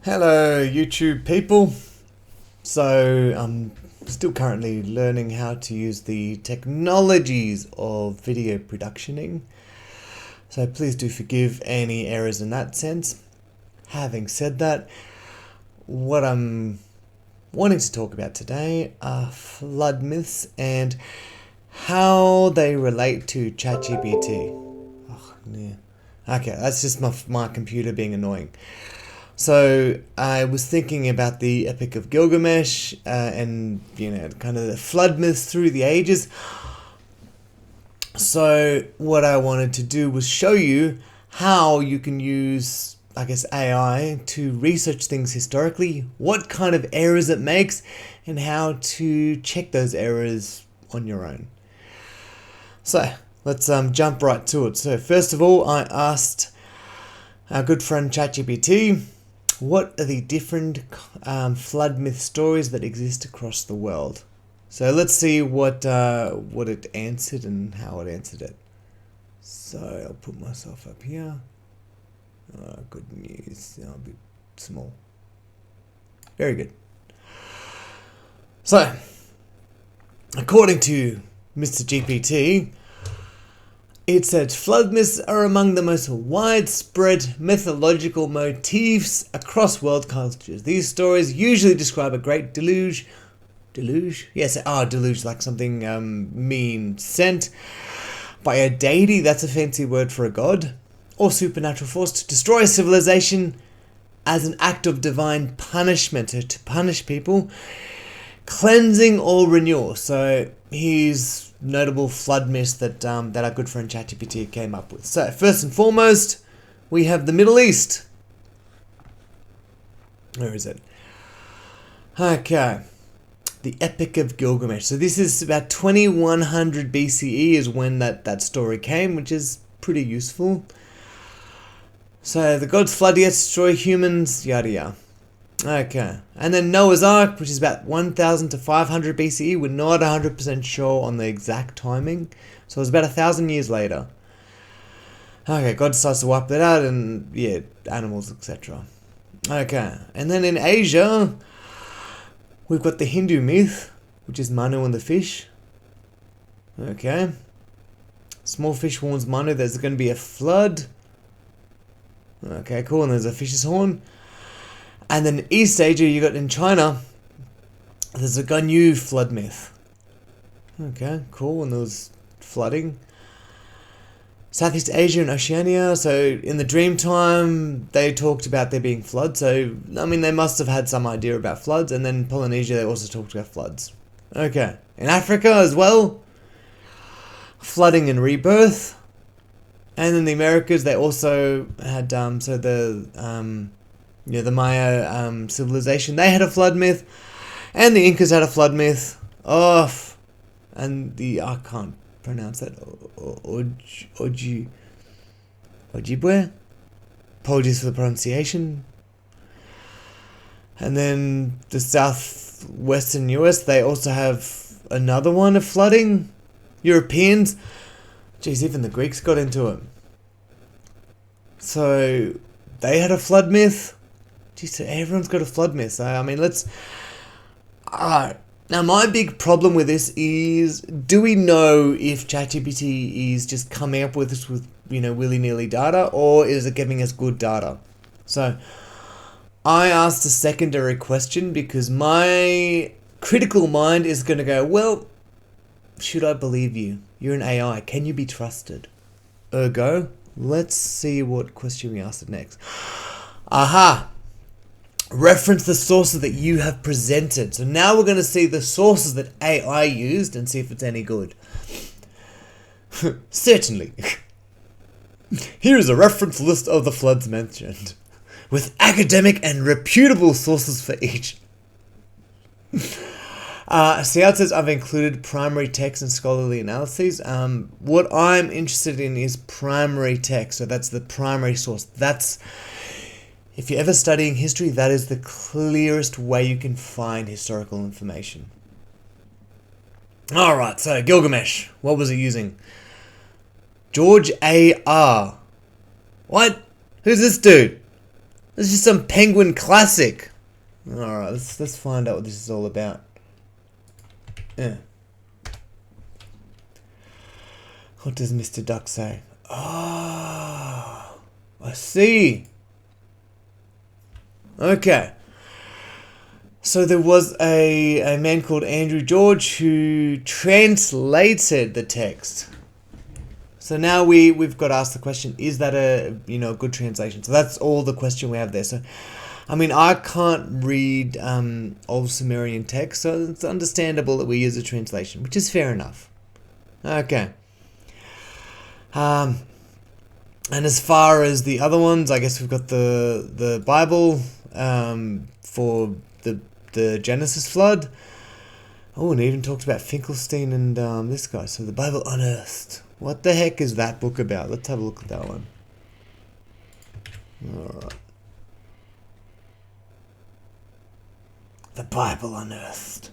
Hello, YouTube people. So, I'm still currently learning how to use the technologies of video productioning. So, please do forgive any errors in that sense. Having said that, what I'm wanting to talk about today are flood myths and how they relate to ChatGPT. Oh, yeah. Okay, that's just my computer being annoying. So I was thinking about the Epic of Gilgamesh and, kind of the flood myths through the ages. So what I wanted to do was show you how you can use, AI to research things historically, what kind of errors it makes, and how to check those errors on your own. So let's jump right to it. So first of all, I asked our good friend ChatGPT, what are the different flood myth stories that exist across the world? So let's see what it answered and how it answered it. So I'll put myself up here. Good news. I'll be small. Very good. So, according to Mr. GPT, it said flood myths are among the most widespread mythological motifs across world cultures. These stories usually describe a great deluge. Deluge? Yes, deluge, like something mean sent by a deity, that's a fancy word for a god, or supernatural force to destroy a civilization as an act of divine punishment, to punish people, cleansing or renewal. So he's notable flood myths that our good friend ChatGPT came up with. So first and foremost, we have the Middle East. Where is it? Okay, the Epic of Gilgamesh. So this is about 2100 BCE is when that story came, which is pretty useful. So the gods flood the earth, destroy humans, yada yada. Okay, and then Noah's Ark, which is about 1000 to 500 BCE. We're not 100% sure on the exact timing, so it was about 1000 years later. Okay, God decides to wipe that out, and animals, etc. Okay, and then in Asia, we've got the Hindu myth, which is Manu and the fish. Okay, small fish warns Manu there's going to be a flood. Okay, cool, and there's a fish's horn. And then East Asia, you got in China, there's a Ganyu flood myth. Okay, cool, and there was flooding. Southeast Asia and Oceania, so in the Dreamtime, they talked about there being floods. So, they must have had some idea about floods. And then Polynesia, they also talked about floods. Okay, in Africa as well, flooding and rebirth. And in the Americas, they also had, the Maya civilization, they had a flood myth, and the Incas had a flood myth. And I can't pronounce that. Ojibwe? Apologies for the pronunciation. And then the southwestern US, they also have another one of flooding. Europeans, geez, even the Greeks got into it. So they had a flood myth. Geez, so everyone's got a flood myth. Now my big problem with this is, do we know if ChatGPT is just coming up with this with, willy-nilly data, or is it giving us good data? So I asked a secondary question because my critical mind is going to go, well, should I believe you? You're an AI. Can you be trusted? Ergo, let's see what question we asked it next. Aha! Reference the sources that you have presented. So now we're going to see the sources that AI used and see if it's any good. Certainly. Here is a reference list of the floods mentioned, with academic and reputable sources for each. See how it says I've included primary text and scholarly analyses. What I'm interested in is primary text. So that's the primary source. If you're ever studying history, that is the clearest way you can find historical information. Alright, so Gilgamesh. What was it using? George A.R. What? Who's this dude? This is some Penguin classic. Alright, let's find out what this is all about. Yeah. What does Mr. Duck say? Ah, I see. Okay. So there was a man called Andrew George who translated the text. So now we've got to ask the question, is that a good translation? So that's all the question we have there. So I mean, I can't read old Sumerian text, so it's understandable that we use a translation, which is fair enough. Okay. And as far as the other ones, I guess we've got the Bible for the Genesis flood. Oh, and it even talks about Finkelstein and this guy. So the Bible Unearthed. What the heck is that book about? Let's have a look at that one. Alright. The Bible Unearthed.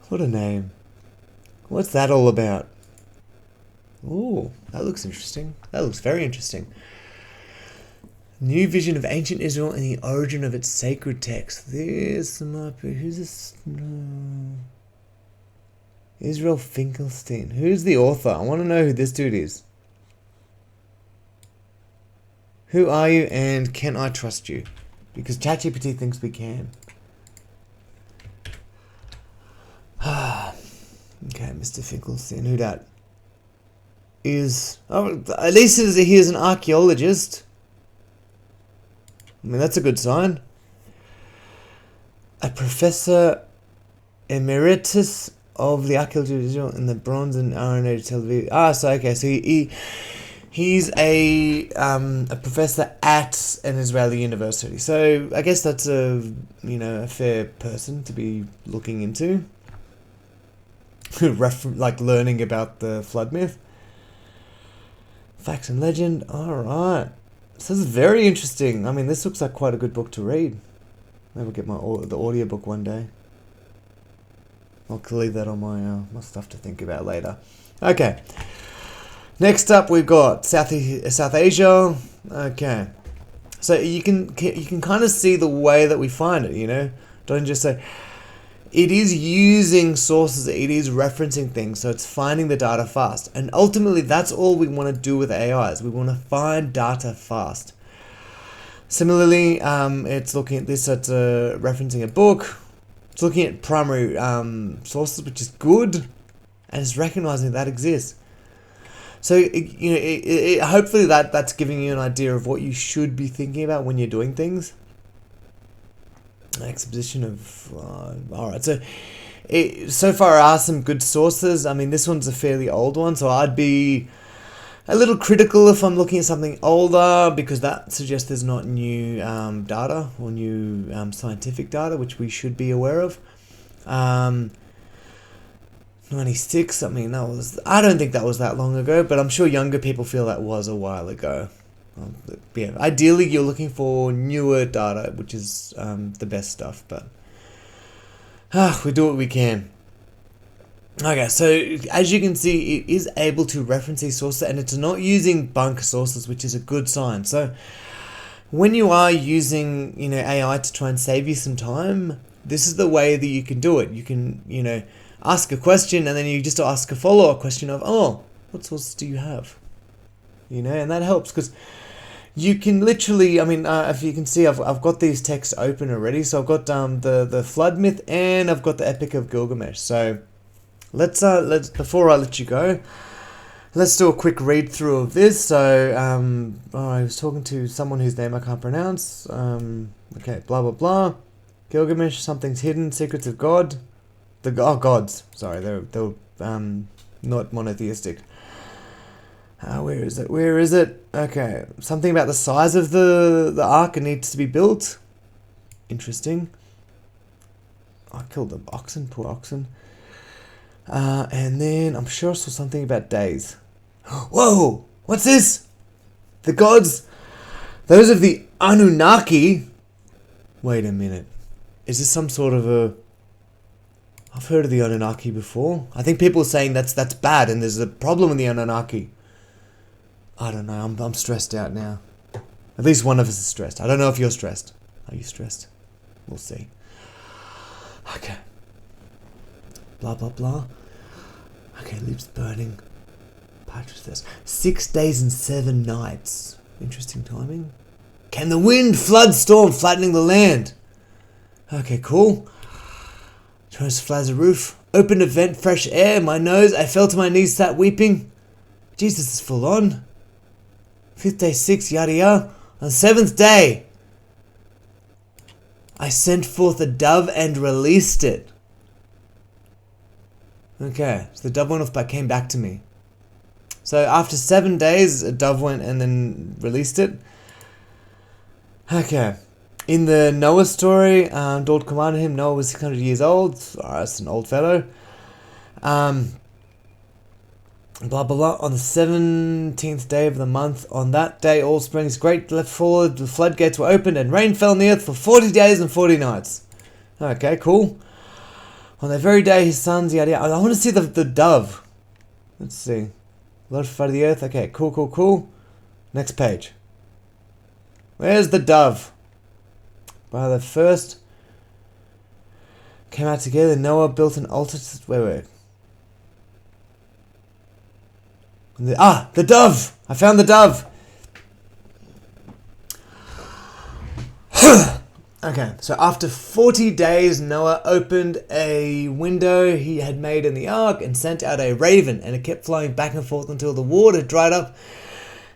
What a name. What's that all about? Ooh, that looks interesting. That looks very interesting. New vision of ancient Israel and the origin of its sacred text. There's some up here. Who's this? No. Israel Finkelstein. Who's the author? I want to know who this dude is. Who are you and can I trust you? Because ChatGPT thinks we can. Okay, Mr. Finkelstein. Who that is? Oh, at least he is an archaeologist. I mean, that's a good sign. A professor emeritus of the archaeology of Israel in the Bronze and Iron Age Tel Aviv. So okay, so he's a professor at an Israeli university. So I guess that's a fair person to be looking into. Like learning about the flood myth. Facts and legend. Alright. So this is very interesting. I mean, this looks like quite a good book to read. Maybe I'll get the audiobook one day. I'll leave that on my stuff to think about later. Okay. Next up, we've got South Asia. Okay. So you can kind of see the way that we find it, Don't just say... It is using sources, it is referencing things, so it's finding the data fast. And ultimately, that's all we want to do with AIs. We want to find data fast. Similarly, it's looking at this, it's referencing a book. It's looking at primary sources, which is good, and it's recognizing that exists. So, hopefully that's giving you an idea of what you should be thinking about when you're doing things. Exposition of... Alright, so far are some good sources. I mean, this one's a fairly old one, so I'd be a little critical if I'm looking at something older, because that suggests there's not new data or new scientific data, which we should be aware of. 96, I mean, I don't think that was that long ago, but I'm sure younger people feel that was a while ago. Yeah, ideally you're looking for newer data, which is the best stuff, but we do what we can. Okay, so as you can see, it is able to reference these sources, and it's not using bunker sources, which is a good sign. So when you are using AI to try and save you some time, this is the way that you can do it. You can ask a question, and then you just ask a follow-up question of, what sources do you have? And that helps, because you can literally, I mean, if you can see, I've got these texts open already. So I've got the flood myth, and I've got the Epic of Gilgamesh. So let's before I let you go, let's do a quick read through of this. So I was talking to someone whose name I can't pronounce. Okay, blah blah blah. Gilgamesh, something's hidden, secrets of God. Gods. Sorry, they're not monotheistic. Where is it? Okay. Something about the size of the ark, it needs to be built. Interesting. I killed the oxen, poor oxen. And then I'm sure I saw something about days. Whoa! What's this? The gods, those of the Anunnaki. Wait a minute. Is this some sort of a... I've heard of the Anunnaki before. I think people are saying that's bad and there's a problem with the Anunnaki. I don't know, I'm stressed out now. At least one of us is stressed. I don't know if you're stressed. Are you stressed? We'll see. Okay. Blah, blah, blah. Okay, lips burning. Partridge says 6 days and 7 nights. Interesting timing. Can the wind flood storm flattening the land? Okay, cool. Tries to fly the roof. Open a vent, fresh air, my nose. I fell to my knees, sat weeping. Jesus is full on. 5th day, 6, yada yada. On the 7th day, I sent forth a dove and released it. Okay, so the dove went off but came back to me. So after 7 days, a dove went and then released it. Okay. In the Noah story, Lord commanded him. Noah was 600 years old. That's an old fellow. Blah, blah, blah. On the 17th day of the month, on that day, all springs great leapt forward, the floodgates were opened, and rain fell on the earth for 40 days and 40 nights. Okay, cool. On that very day, his sons, yada, yada. I want to see the dove. Let's see. Lord flood of the earth. Okay, cool, cool, cool. Next page. Where's the dove? By the first came out together, Noah built an altar to... Wait. The dove! I found the dove! Okay, so after 40 days, Noah opened a window he had made in the ark and sent out a raven, and it kept flying back and forth until the water dried up.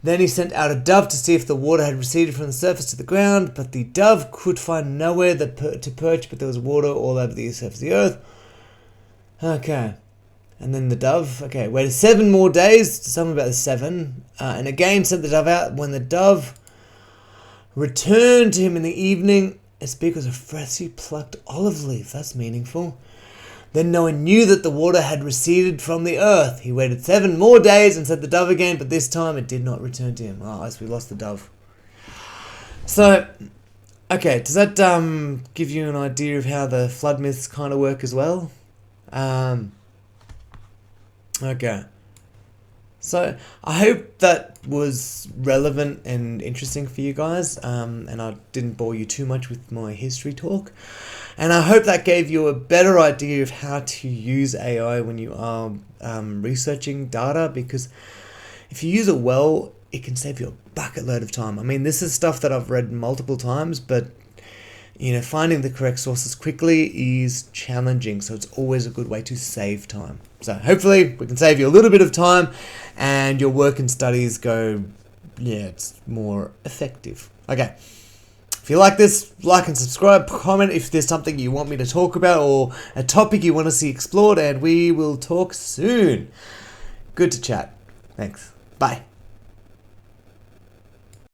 Then he sent out a dove to see if the water had receded from the surface to the ground, but the dove could find nowhere to perch, but there was water all over the surface of the earth. Okay. And then the dove, waited 7 more days, something about the 7, and again sent the dove out. When the dove returned to him in the evening, its beak was a freshly plucked olive leaf. That's meaningful. Then Noah knew that the water had receded from the earth. He waited 7 more days and sent the dove again, but this time it did not return to him. Oh, as we lost the dove. So, okay, does that give you an idea of how the flood myths kind of work as well? Okay. So, I hope that was relevant and interesting for you guys, and I didn't bore you too much with my history talk. And I hope that gave you a better idea of how to use AI when you are researching data, because if you use it well, it can save you a bucket load of time. I mean, this is stuff that I've read multiple times, but finding the correct sources quickly is challenging, so it's always a good way to save time. So hopefully we can save you a little bit of time and your work and studies go, it's more effective. Okay. If you like this, like and subscribe, comment if there's something you want me to talk about or a topic you want to see explored, and we will talk soon. Good to chat. Thanks. Bye.